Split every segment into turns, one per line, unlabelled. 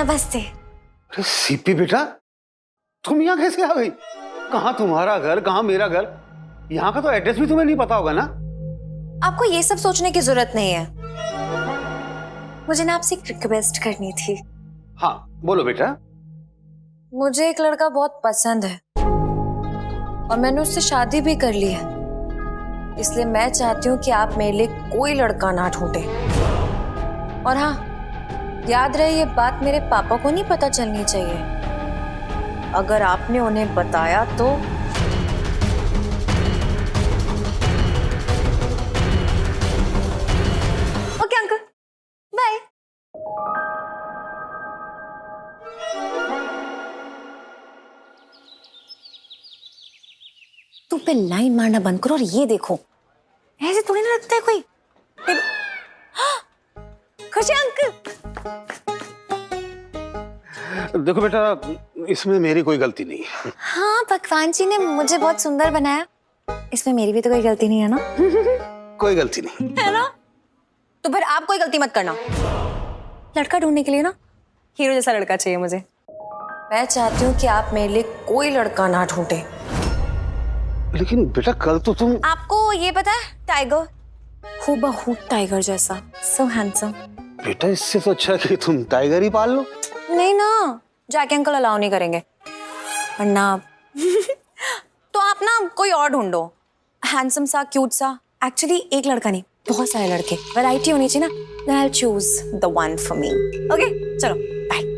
नमस्ते।
अरे सीपी बेटा, तुम यहाँ कैसे आ गई? कहाँ तुम्हारा घर, कहाँ मेरा घर? यहाँ का तो एड्रेस भी तुम्हें नहीं पता होगा ना?
आपको ये सब सोचने की जरूरत नहीं है। मुझे ना आपसे एक रिक्वेस्ट करनी थी।
हाँ बोलो बेटा।
मुझे एक लड़का बहुत पसंद है और मैंने उससे शादी भी कर ली है, इसलिए मैं चाहती हूँ कि आप मेरे लिए कोई लड़का ना ढूंढे। और हाँ, याद रहे ये बात मेरे पापा को नहीं पता चलनी चाहिए। अगर आपने उन्हें बताया तो ओके अंकल, बाय। तू पे लाइन मारना बंद करो और ये देखो, ऐसे थोड़ी ना लगता है कोई। खुशी अंकल।
देखो बेटा, इसमें मेरी कोई गलती नहीं है।
हाँ, भगवान जी ने मुझे बहुत सुंदर बनाया, इसमें मेरी भी तो कोई गलती नहीं है ना?
कोई गलती नहीं
है ना? तो फिर आप कोई गलती मत करना। लड़का ढूंढने के लिए ना हीरो जैसा लड़का चाहिए मुझे। मैं चाहती हूँ कि आप मेरे लिए कोई लड़का ना ढूंढे।
लेकिन बेटा कल तो तुम।
आपको ये पता है, टाइगर, हूबहू टाइगर जैसा, सो हैंडसम।
बेटा इससे तो अच्छा कि तुम टाइगर ही पाल लो।
नहीं ना, जैकी अंकल अलाउ नहीं करेंगे, वरना तो आप ना कोई और ढूंढो, हैंडसम सा, क्यूट सा। एक्चुअली एक लड़का नहीं, बहुत सारे लड़के, वैरायटी होनी चाहिए ना। Then I'll choose the one for me. Okay, चलो बाय।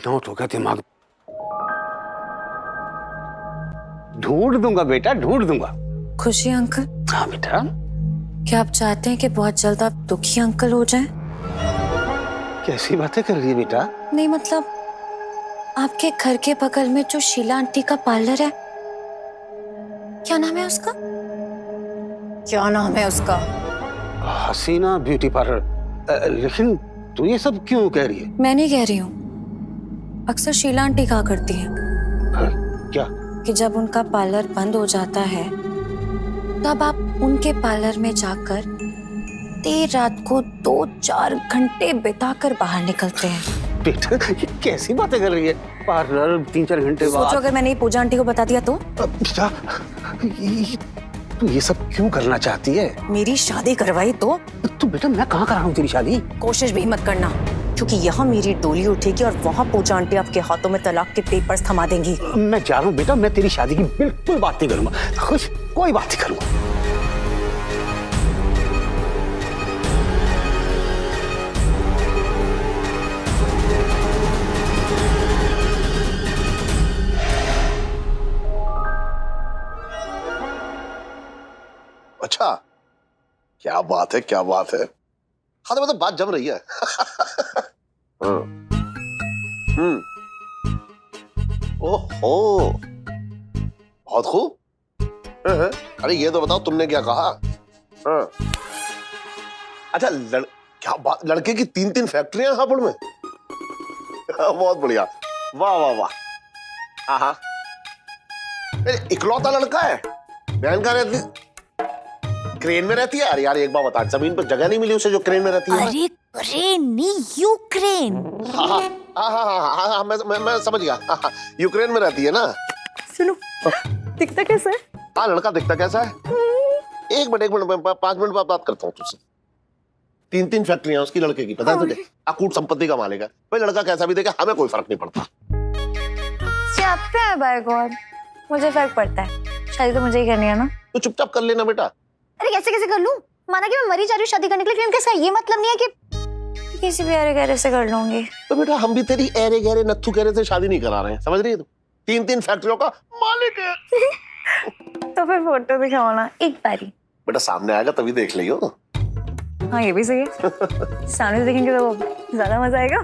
नोट होगा दिमाग। ढूंढ दूंगा बेटा, ढूंढ दूंगा।
खुशी अंकल।
हाँ बेटा।
क्या आप चाहते हैं कि बहुत जल्द आप दुखी अंकल हो जाएं?
कैसी बातें कर रही है बेटा?
नहीं मतलब, आपके घर के बगल में जो शीला आंटी का पार्लर है, क्या नाम है उसका? क्या नाम है उसका?
हसीना ब्यूटी पार्लर। लेकिन तू ये सब क्यों कह रही है?
मैं नहीं कह रही हूँ, अक्सर शीला आंटी कहा करती हैं
क्या?
कि जब उनका पार्लर बंद हो जाता है तब आप उनके पार्लर में जाकर देर रात को 2-4 घंटे बिताकर बाहर निकलते हैं।
बेटा ये कैसी बातें कर रही है? पार्लर 3-4 घंटे बाद?
सोचो अगर मैंने ये पूजा आंटी को बता दिया तो?
बेटा तू ये सब क्यों करना चाहती है?
मेरी शादी करवाई तो?
तू बेटा, मैं कहाँ करा हूँ तेरी शादी?
कोशिश भी मत करना, क्योंकि यहाँ मेरी डोली उठेगी और वहाँ पूजा आंटी आपके हाथों में तलाक के पेपर्स थमा देंगी।
मैं जा रहा हूँ बेटा, मैं तेरी शादी की बिल्कुल बात नहीं करूंगा। खुश, कोई बात नहीं करूंगा।
अच्छा, क्या बात है, क्या बात है। हाँ तो मतलब बात जम रही है। ओहो, बहुत खूब। अरे ये तो बताओ तुमने क्या कहा? अच्छा क्या बात, लड़के की 3-3 फैक्ट्रियां हापुड़ में? बहुत बढ़िया, वाह वाह वाह। हाँ, इकलौता लड़का है? बहन का रहती, क्रेन में रहती है? अरे यार एक बार बता, जमीन पर जगह नहीं मिली उसे जो क्रेन में रहती है?
अरे क्रेन नहीं, यूक्रेन।
हाँ, मैं समझ गया। यूक्रेन में रहती है ना?
सुनो, दिखता कैसा है?
हाँ लड़का दिखता कैसा है? एक मिनट 5 मिनट बाद बात करता हूँ तुझसे। 3-3 फैक्ट्रियां उसकी लड़के की, पता है तुझे? अकूट संपत्ति का मालिक है भाई। लड़का कैसा भी देखे हमें कोई फर्क नहीं पड़ता।
बाय गॉड, मुझे फर्क पड़ता है। शादी तो मुझे ही करनी है ना?
तो चुपचाप कर लेना बेटा।
अरे कैसे कर लूं? माना कि मैं मरी जा रही हूँ शादी करने के लिए, लेकिन इसका ये मतलब नहीं है कि किसी भी अरे गहरे से कर लूंगी।
तो बेटा हम भी तेरी अरे गहरे नत्थु गहरे से शादी नहीं करा रहे हैं, समझ रही है तू? 3-3 फैक्ट्रियों का मालिक है।
तो फिर फोटो दिखाओ ना एक बारी।
बेटा सामने आएगा तभी देख लियो।
हाँ ये भी सही है, सामने से देखेंगे तो ज्यादा मजा आएगा।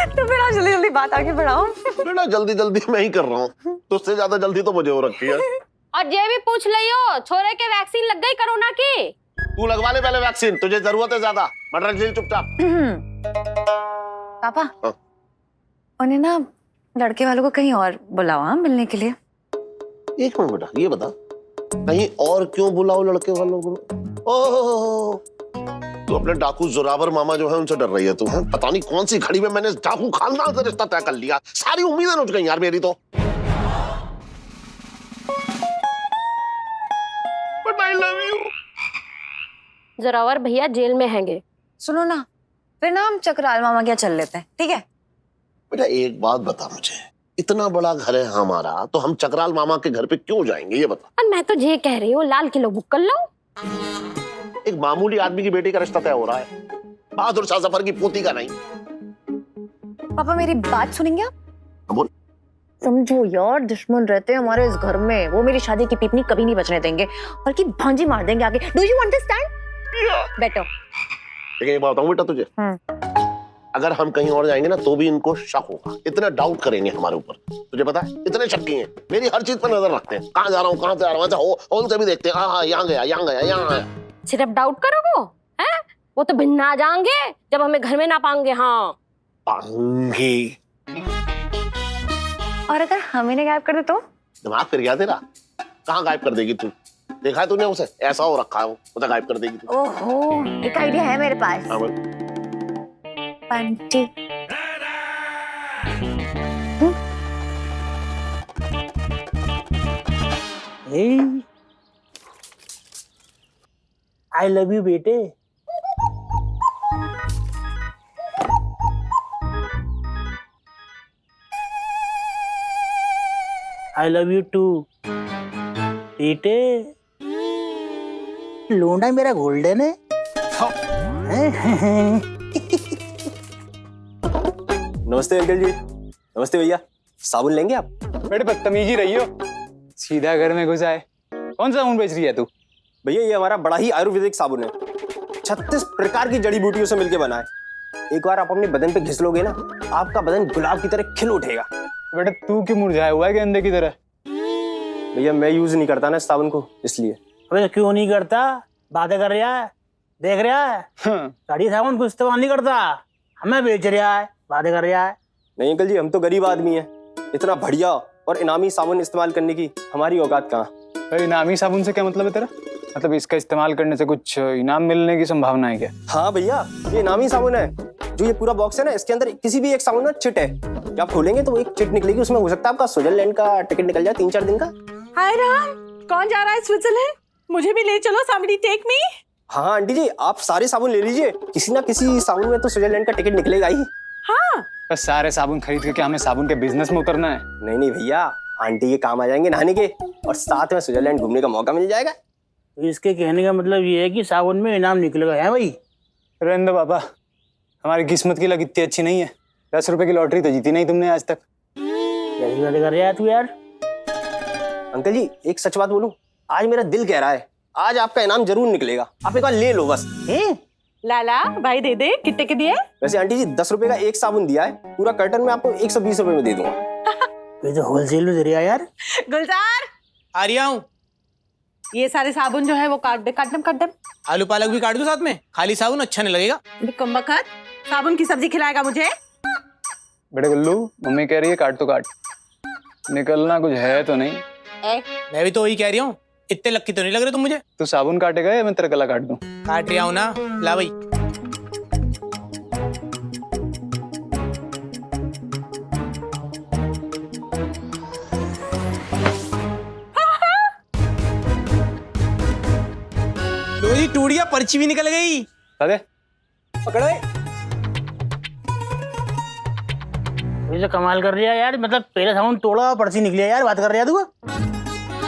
तो फिर आप जल्दी जल्दी बात आगे बढ़ाओ।
बेटा जल्दी जल्दी मैं ही कर रहा हूँ, तुझसे ज्यादा जल्दी तो मुझे हो रखी है।
और ये भी पूछ लियो, छोरे के वैक्सीन लग गई कोरोना की?
तू लगवा ले पहले वैक्सीन, तुझे जरूरत है ज्यादा। मटर झील चुपचाप।
पापा
हाँ?
उन्हें ना लड़के वालों को कहीं और बुलाओ हाँ, मिलने के लिए।
एक मिनट बेटा, ये बता कहीं और क्यों बुलाओ लड़के वालों को? ओह, तू अपने डाकू जोरावर मामा जो है उनसे डर रही है तू, है? पता नहीं कौन सी घड़ी में मैंने डाकू खानदान से रिश्ता तय कर लिया। सारी उम्मीदें उठ गई यार मेरी तो। But I love you.
Zorawar भैया जेल में हैंगे।
सुनो ना, फिर ना हम चक्राल मामा क्या चल लेते हैं, ठीक है?
बेटा एक बात बता मुझे, इतना बड़ा घर है हमारा तो हम चक्राल मामा के घर पे क्यों जाएंगे ये बता।
और मैं तो ये कह रही हूँ लाल किलो बुक कर लो।
एक मामूली आदमी की बेटी का रिश्ता तय हो रहा है, बहादुर शाह जफर की पोती का नहीं।
पापा मेरी बात सुनेंगे आप?
बोल।
समझो यार, दुश्मन रहते हैं हमारे इस घर में, वो मेरी शादी की पीपनी कभी नहीं बचने देंगे, बल्कि भांजी मार देंगे आगे। Do you understand? बैठो।
लेकिन ये बात बताऊं बेटा तुझे, अगर हम कहीं और जाएंगे ना तो भी इनको शक होगा, इतना डाउट करेंगे हमारे ऊपर। तुझे पता है इतने शक्की हैं, मेरी हर चीज पर नजर रखते हैं, कहाँ जा रहा हूँ कहाँ से आ रहा हूँ, अच्छा हो उनसे भी देखते हैं, हाँ यहाँ गया यहाँ गया यहाँ गया।
सिर्फ डाउट करोगे हैं? वो तो भिन्न आ जाएंगे जब हमें घर में ना पाएंगे। हाँ
पाएंगे।
और अगर हमें ने गायब कर दे तो?
दिमाग फिर गया तेरा? कहाँ गायब कर देगी तू? देखा है तूने उसे? ऐसा हो रखा है वो, उसे गायब कर देगी तू।
ओहो, एक आइडिया है मेरे पास।
हाँ बोल।
पंटी।
आई लव यू बेटे। आई लव यू टू बेटे। लोंडा मेरा गोल्डन है।
नमस्ते अंकल जी। नमस्ते भैया, साबुन लेंगे आप?
बेटे बदतमीज ही रही हो, सीधा घर में घुस आए। कौन सा साबुन बेच रही है तू?
भैया ये हमारा बड़ा ही आयुर्वेदिक साबुन है, 36 प्रकार की जड़ी बूटियों से मिलकर बना है। एक बार आप अपने बदन पे घिस लोगे ना, आपका बदन गुलाब की तरह खिल उठेगा।
बेटा तू क्यों मुरझाया हुआ है गेंदे की तरह?
भैया मैं यूज नहीं करता ना इस साबुन को, इसलिए।
अबे क्यों नहीं करता? बातें कर रहा है, देख रहा है। गाड़ी साबुन को इस्तेमाल नहीं करता, हमें बेच रहा है, बातें कर रहा है।
नहीं अंकल जी, हम तो गरीब आदमी हैं, इतना बढ़िया और इनामी साबुन इस्तेमाल करने की हमारी औकात कहाँ।
इनामी साबुन से क्या मतलब है तेरा? मतलब इसका इस्तेमाल करने से कुछ इनाम मिलने की संभावना है क्या?
हाँ भैया, ये इनामी साबुन है। जो ये पूरा बॉक्स है ना, इसके अंदर किसी भी एक साबुन में चिट है। जब आप खोलेंगे तो एक चिट निकलेगी, उसमें हो सकता है आपका स्विट्जरलैंड का टिकट निकल जाए 3-4 दिन का।
हाय राम, कौन जा रहा है स्विट्जरलैंड? मुझे भी ले चलो, somebody take me।
हाँ आंटी जी, आप सारे साबुन ले लीजिए, किसी ना किसी साबुन में तो स्विट्जरलैंड का टिकट निकलेगा ही।
हाँ
बस सारे साबुन खरीद के क्या हमें साबुन के बिजनेस में उतरना है?
नहीं नहीं भैया, आंटी के काम आ जाएंगे नहाने के, और साथ में स्विट्जरलैंड घूमने का मौका मिल जाएगा।
इसके कहने का मतलब ये है कि साबुन में इनाम निकलेगा, है भाई?
रहने दो पापा, हमारी किस्मत की लग इतनी अच्छी नहीं है। 10 रुपए की लॉटरी तो जीती नहीं तुमने आज तक।
कैसी बातें कर रहा है तू यार?
अंकल जी एक सच बात बोलूं, आज मेरा दिल कह रहा है आज आपका इनाम जरूर निकलेगा, आप एक बार ले लो बस।
लाला भाई दे दे, कितने के दिए?
वैसे आंटी जी 10 रुपए का एक साबुन दिया है, पूरा कर्टन में आपको 120 रुपए में दे दूंगा।
ये तो होलसेल में दे रहा है यार।
गुलजार
आ रहा हूँ।
ये सारे साबुन जो है वो काट दे, काट दे।
आलू पालक भी काट दूं साथ में? खाली साबुन अच्छा नहीं लगेगा।
कम्बख्त, साबुन की सब्जी खिलाएगा मुझे?
बेटे गुल्लू, मम्मी कह रही है काट तो काट, निकलना कुछ है तो नहीं?
मैं भी तो वही कह रही हूँ, इतने लक्की तो नहीं लग रहे तुम मुझे।
तू साबुन काटेगा या मैं तेरा गला काट दूं?
काट रहा हूँ ना, ला भाई। लो जी, टूट गया, पर्ची भी निकल गई।
अरे
पकड़ो।
ये तो कमाल कर रहा है यार, मतलब पहले साबुन तोड़ा और पर्ची निकली है यार, बात कर रहा है तू?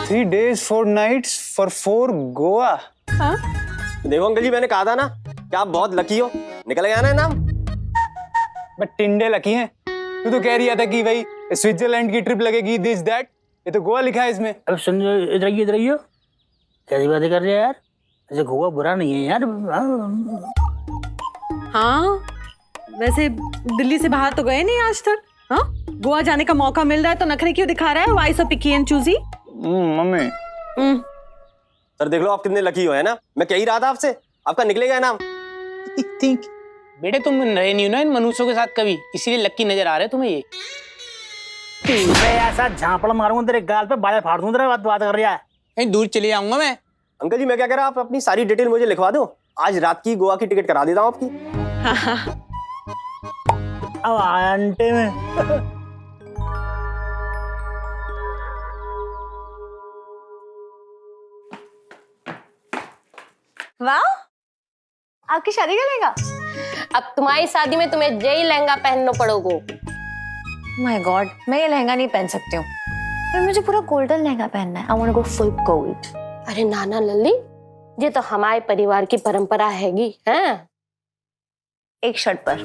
3 days 4 nights for 4 गोवा।
देखो अंकल जी, मैंने कहा था ना कि आप बहुत लकी हो, निकल गया ना नाम।
बट टिंडे लकी हैं। तू तो कह रही था कि भाई स्विट्जरलैंड की ट्रिप लगेगी, दिस दैट, ये तो गोवा लिखा है इसमें।
अब सुन, इधर आइए। कैसी बातें कर रही है यार? ऐसे गोवा बुरा नहीं है यार।
हाँ वैसे दिल्ली से बाहर तो गए नहीं आज तक। हाँ गोवा जाने का मौका मिल रहा है तो नखरे क्यों दिखा रहा है? Why so picky and choosy.
Mummy
sir देख लो आप कितने लकी हो, है ना? मैं कह ही रहा था आपसे, आपका निकलेगा नाम।
बेटे तुम रहे नहीं हो ना इन मनुष्यों के साथ कभी, इसीलिए लक्की नजर आ रहे तुम्हें ये।
मैं ऐसा झापड़ मारूंगा तेरे गाल पे, बालें फाड़ दूं तेरा। बात कर रहा है।
कहीं दूर चले जाऊंगा मैं।
अंकल जी मैं क्या कह रहा हूं, आप अपनी सारी डिटेल मुझे लिखवा दो, आज रात की गोवा की टिकट करा देता हूँ आपकी।
अब आंटे में
वाह, आपकी शादी का लहंगा।
अब तुम्हारी शादी में तुम्हें यही लहंगा पहनना पड़ोगो।
माय गॉड, मैं ये लहंगा नहीं पहन सकती हूँ। पर मुझे पूरा गोल्डन लहंगा पहनना है। I want to go full gold.
अरे नाना लल्ली, ये तो हमारे परिवार की परंपरा हैगी। हैं?
एक शर्ट पर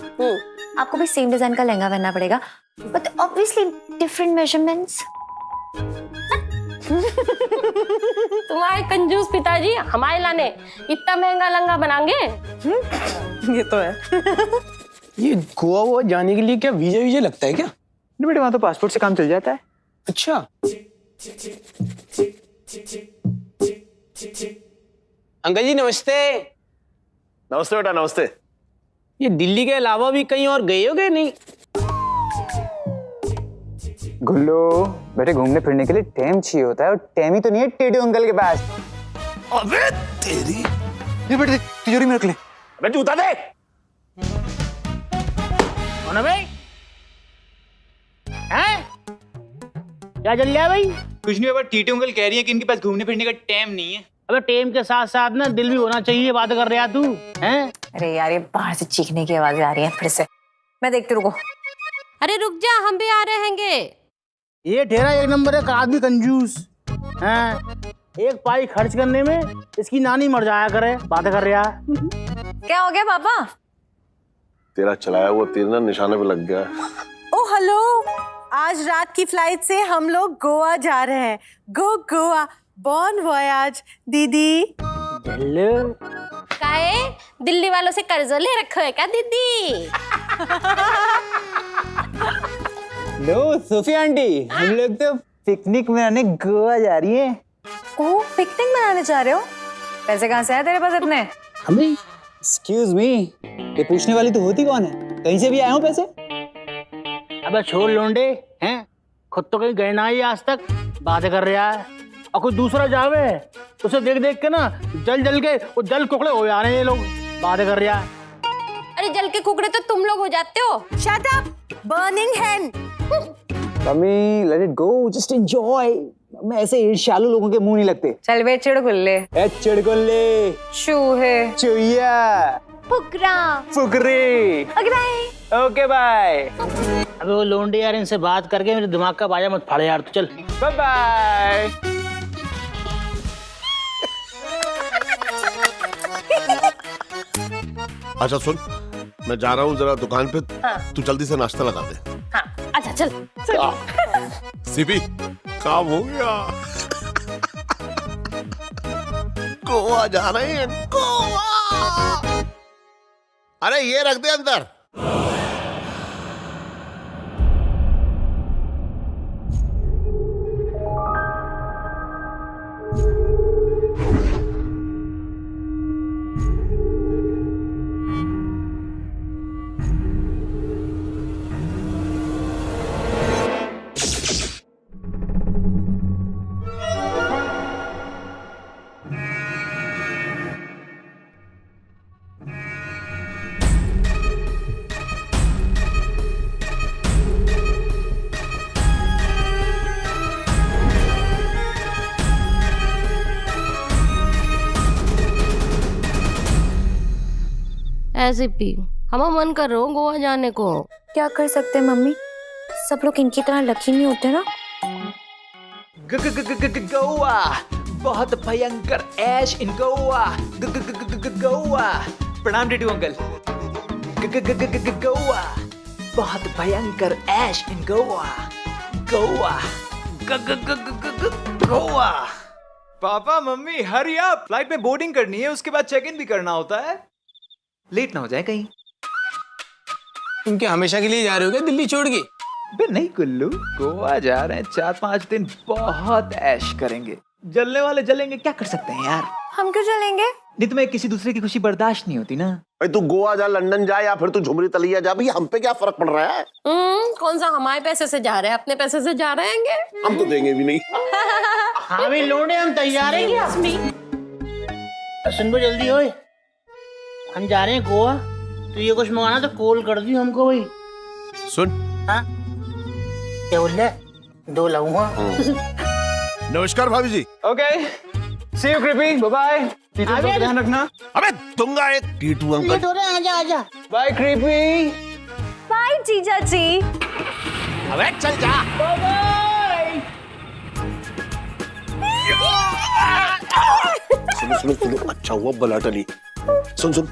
आपको भी सेम डिजाइन का लहंगा पहनना पड़ेगा, बट ऑब्वियसली डिफरेंट मेजरमेंट्स।
तुम्हारे कंजूस पिताजी हमारे लाने इतना महंगा लहंगा बनाएंगे।
ये तो है।
ये गोवा वोवा जाने के लिए क्या वीजा वीजा लगता है क्या?
नहीं बेटे, वहां तो पासपोर्ट से काम चल जाता है।
अच्छा। अंकल जी नमस्ते।
नमस्ते बेटा, नमस्ते।
ये दिल्ली के अलावा भी कहीं और गए हो गए नहीं?
गुल्लो बेटे, घूमने फिरने के लिए टाइम चाहिए होता है, और टाइम ही तो नहीं है टेढ़े अंकल के पास।
अबे तेरी,
ये बेटे तिजोरी में रख ले।
अबे जूता दे।
कौन है भाई? हैं? क्या चल रहा है भाई?
कुछ नहीं बाबा, टीटू अंकल कह रही है कि इनके पास घूमने फिरने का टाइम नहीं है।
अबे टेम के साथ साथ ना दिल भी होना चाहिए। बात कर रहा तू हैं?
अरे यार, ये बाहर से चीखने की आवाजें आ रही हैं फिर से। मैं देखती रुको।
अरे रुक जा, हम भी आ रहे हैंगे।
ये ठेरा एक नंबर है, आदमी कंजूस हैं। एक पाई खर्च करने में इसकी नानी मर जाया करे। बात कर रहा है।
क्या हो गया पापा?
तेरा चलाया वो तीर ना निशाने पे लग गया।
ओ हेलो, आज रात की फ्लाइट से हम लोग गोवा जा रहे हैं। गो गोवा, बॉन वॉयाज दीदी।
काहे दिल्ली वालों से कर्ज ले रखा है क्या दीदी?
लो सोफिया आंटी, हम लोग तो पिकनिक मनाने गोवा जा रही हैं।
ओह, पिकनिक मनाने जा रहे हो? पैसे कहाँ से आए तेरे पास इतने?
हमें एक्सक्यूज मी, ये पूछने वाली तो होती कौन है? कहीं से भी आए हो पैसे?
अबे छोड़ लोंडे हैं, खुद तो कहीं गए ना ही आज तक। बात कर रहा है और कोई दूसरा जावे उसे देख देख के ना जल जल के वो जल कुकड़े हो जा रहे हैं ये लोग। बात कर रहा है।
अरे जल के कुकड़े तो तुम लोग हो जाते हो।
Shut up, burning hand.
Mummy let it go, just enjoy. मैं ऐसे ईर्ष्यालु लोगों के मुंह नहीं लगते।
चल बे चिड़गुल्ले,
ए चिड़गुल्ले,
चूहे,
चुईया,
फुकरा,
फुकरे। Okay bye.
अबे वो लोंडे यार, इनसे बात करके मेरे दिमाग का बाजा मत फाड़े यार। तो चल
बाय बाय।
अच्छा सुन, मैं जा रहा हूँ जरा दुकान पे। तू जल्दी से नाश्ता लगा दे।
हाँ अच्छा चल।
सीपी काम हो गया। गोवा जा रहे हैं, गोवा। अरे ये रख दे अंदर।
ऐसे भी हमारा मन कर रहा हूँ गोवा जाने को।
क्या कर सकते हैं मम्मी, सब लोग इनकी तरह लकी नहीं होते ना।
गोवा, बहुत भयंकर ऐश इन गोवा। गोवा, प्रणाम टीटू अंकल। गोवा, बहुत भयंकर ऐश इन Goa. Goa, Goa. Papa mummy hurry up, flight में बोर्डिंग करनी है, उसके बाद चेक इन भी करना होता है, लेट ना हो जाए कहीं।
तुम क्या हमेशा के लिए जा रहे हो क्या दिल्ली छोड़ के?
बे नहीं कुल्लू, गोवा जा रहे हैं, 4-5 दिन बहुत ऐश करेंगे। जलने वाले जलेंगे, क्या कर सकते हैं यार।
हम क्यों चलेंगे?
नहीं तुम्हें किसी दूसरे की खुशी बर्दाश्त नहीं होती ना।
भाई तू गोवा जा, लंदन जा, या फिर तू झुमरी तलिया जा, भाई हम पे क्या फर्क पड़ रहा है?
कौन सा हमारे पैसे से जा रहे हैं, अपने पैसे से जा रहेंगे?
हम तो देंगे भी नहीं।
हाँ भी लौंडे, हम तैयार हैं। सुन बो जल्दी होए, हम जा रहे हैं गोवा, तो ये कुछ मंगाना तो कॉल कर दी हमको भाई।
सुन,
हाँ क्या बोल रहा है? 2 लाऊंगा।
नमस्कार भाभी जी।
Okay, see you Kripi, bye bye. Teacher का ध्यान रखना।
अबे दूंगा एक टीटू अंकल।
आजा आजा।
बाय कृपी।
बाय जीजा जी।
अबे चल जा। सुनो सुनो सुनो, अच्छा हुआ बला टली। सुन सुन,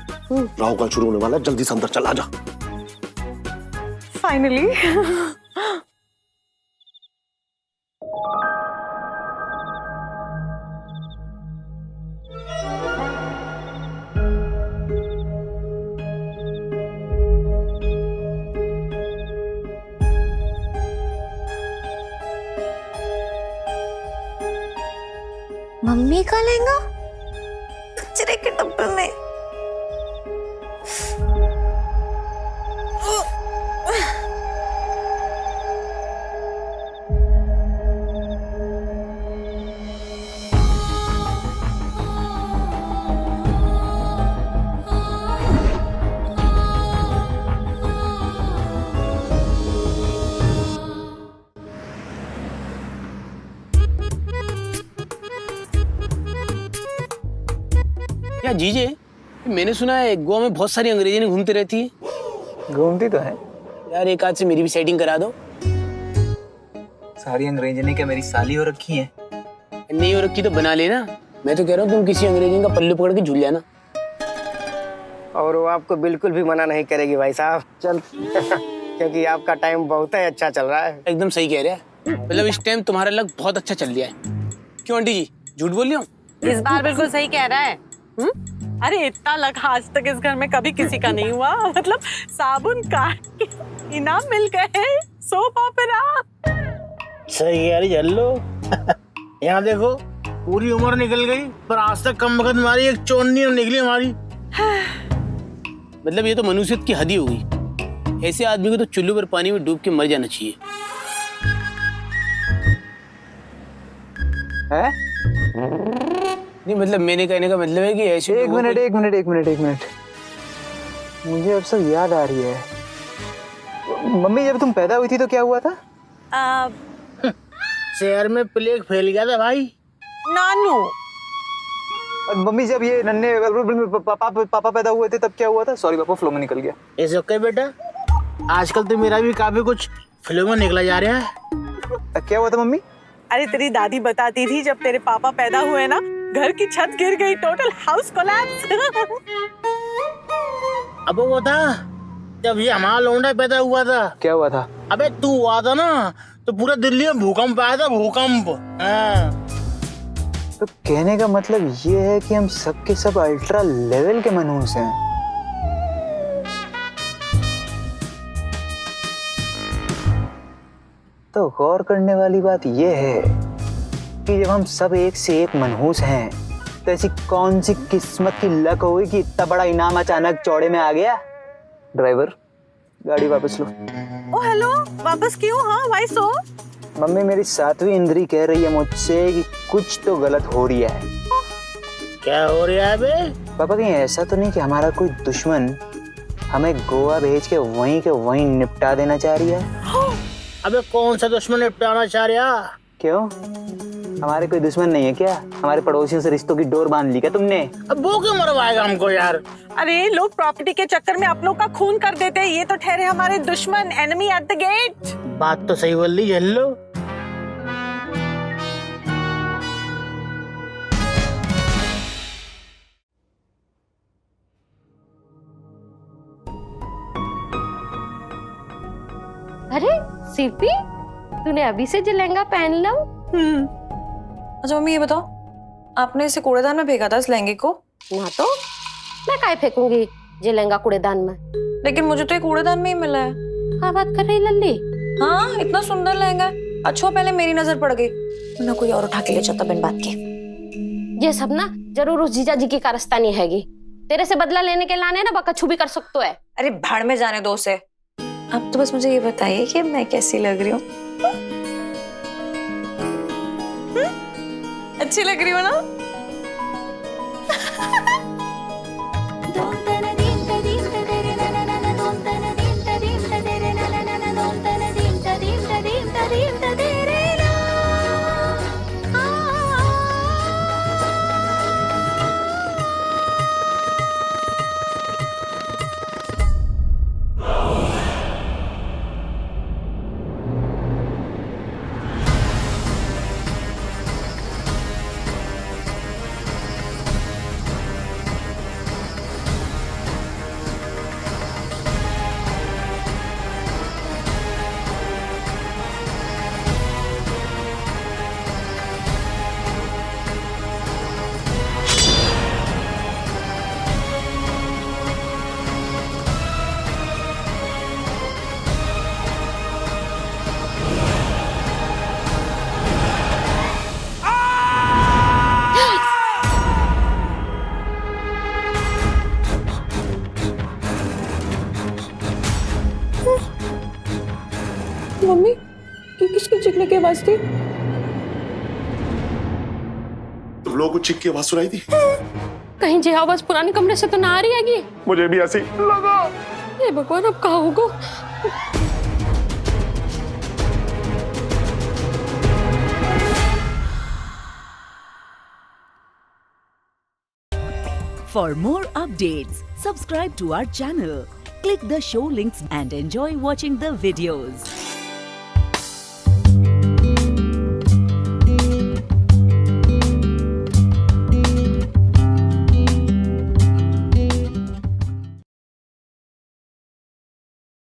राव का शुरू होने वाला है, जल्दी से अंदर चल, आजा।
फाइनली।
मम्मी का लहंगा कचरे के डब्बे में।
क्या जीजे, मैंने सुना है गोवा में बहुत सारी अंग्रेजी घूमती रहती है।
घूमती तो है
यार, एक आध से मेरी भी सेटिंग करा दो।
सारी अंग्रेजनी क्या मेरी साली हो रखी है?
नहीं हो रखी तो बना लेना। मैं तो कह रहा हूँ तुम किसी अंग्रेजी का पल्लू पकड़ के झूल जाना।
और वो आपको बिल्कुल भी मना नहीं करेगी भाई साहब। चल क्योंकि आपका टाइम बहुत ही अच्छा चल रहा है।
एकदम सही कह रहे हैं, मतलब इस टाइम तुम्हारा लक बहुत अच्छा चल रहा है। क्यों आंटी जी, झूठ बोल रही हूँ?
इस बार बिल्कुल सही कह रहा है। अरे इतना लक आज तक इस घर में कभी किसी का नहीं हुआ। मतलब साबुन काट के इनाम मिल गए, सोप ओपेरा।
सही कह रही जल्लो। यहाँ देखो, पूरी उम्र निकल गई पर आज तक कम वक्त हमारी एक चोन्नी निकली हमारी।
मतलब ये तो मनुष्यत की हद ही होगी। ऐसे आदमी को तो चुल्लू पर पानी में डूब के मर जाना चाहिए।
है?
नहीं मतलब मैंने कहने का मतलब है कि ऐसे
एक मिनट, मुझे अब सब याद आ रही है। मम्मी जब तुम पैदा हुई थी तो क्या हुआ था?
शहर में प्लेग फैल गया था भाई।
नानू।
और मम्मी जब ये नन्हे पापा पैदा हुए थे तब क्या हुआ था? सॉरी पापा, फ्लो में निकल गया।
ऐसे ओके बेटा, आजकल तो मेरा भी काफी कुछ फ्लो में निकला जा रहा है।
क्या हुआ था मम्मी?
अरे तेरी दादी बताती थी जब तेरे पापा पैदा हुए ना, घर की छत गिर गई, टोटल हाउस कोलैप्स।
अब वो था जब ये हमारा लौंडा पैदा हुआ था।
क्या हुआ था?
अबे तू हुआ था ना तो पूरे दिल्ली में भूकंप आया था, भूकंप। हाँ।
तो कहने का मतलब ये है कि हम सब के सब अल्ट्रा लेवल के मनहूस हैं। तो गौर करने वाली बात ये है कि जब हम सब एक से एक मनहूस हैं तो ऐसी कौन सी किस्मत की लक हुई कि इतना बड़ा इनाम अचानक चौड़े में आ गया। ड्राइवर, गाड़ी वापस लो।
ओ हेलो, वापस क्यों? हाँ भाई सो।
मम्मी, मेरी 7वीं इंद्री कह रही है मुझसे कि कुछ तो गलत हो रहा है।
क्या हो रहा है बे?
पापा, कहीं ऐसा तो नहीं कि हमारा कोई दुश्मन हमें गोवा भेज के वहीं निपटा देना चाह रही है?
अबे कौन सा दुश्मन निपटाना चाह रहा?
क्यों, हमारे कोई दुश्मन नहीं है क्या? हमारे पड़ोसियों से रिश्तों की डोर बांध ली क्या तुमने?
अब वो क्यों मरवाएगा हमको यार?
अरे लोग प्रॉपर्टी के चक्कर में अपनों का खून कर देते हैं, ये तो ठहरे हमारे दुश्मन, एनिमी एट द गेट।
बात तो सही बोल रही हेलो।
अरे सीपी, तूने अभी से जो लहंगा पहन लो।
अच्छा मम्मी ये बताओ, आपने इसे कूड़ेदान में फेंका था इस लहंगे को।
ना तो मैं काहे फेंकूंगी ये लहंगा कूड़ेदान में।
लेकिन मुझे तो ये कूड़ेदान में ही मिला है।
क्या बात कर रही लल्ली?
हाँ, इतना सुंदर लहंगा है। अच्छा पहले मेरी नजर पड़ गई, वरना कोई और उठा के ले जाता बिन बात के।
ये सब ना जरूर उस जीजा जी की कारस्तानी हैगी। तेरे से बदला लेने के लाने ना बकच्छू भी कर सकते है।
अरे भाड़ में जाने दो उसे। अब तो बस मुझे ये बताइए कि मैं कैसी लग रही हूँ। अच्छी लग रही हो ना? मम्मी, ये किसके चीखने की आवाज थी?
तुम लोगों को चीख की आवाज सुनाई थी?
कहीं ये आवाज पुराने कमरे से तो ना आ रही हैगी?
मुझे भी ऐसी लगा।
ये भगवान, अब कहाँ होगा?
For more updates, subscribe to our channel, click the show links and enjoy watching the videos.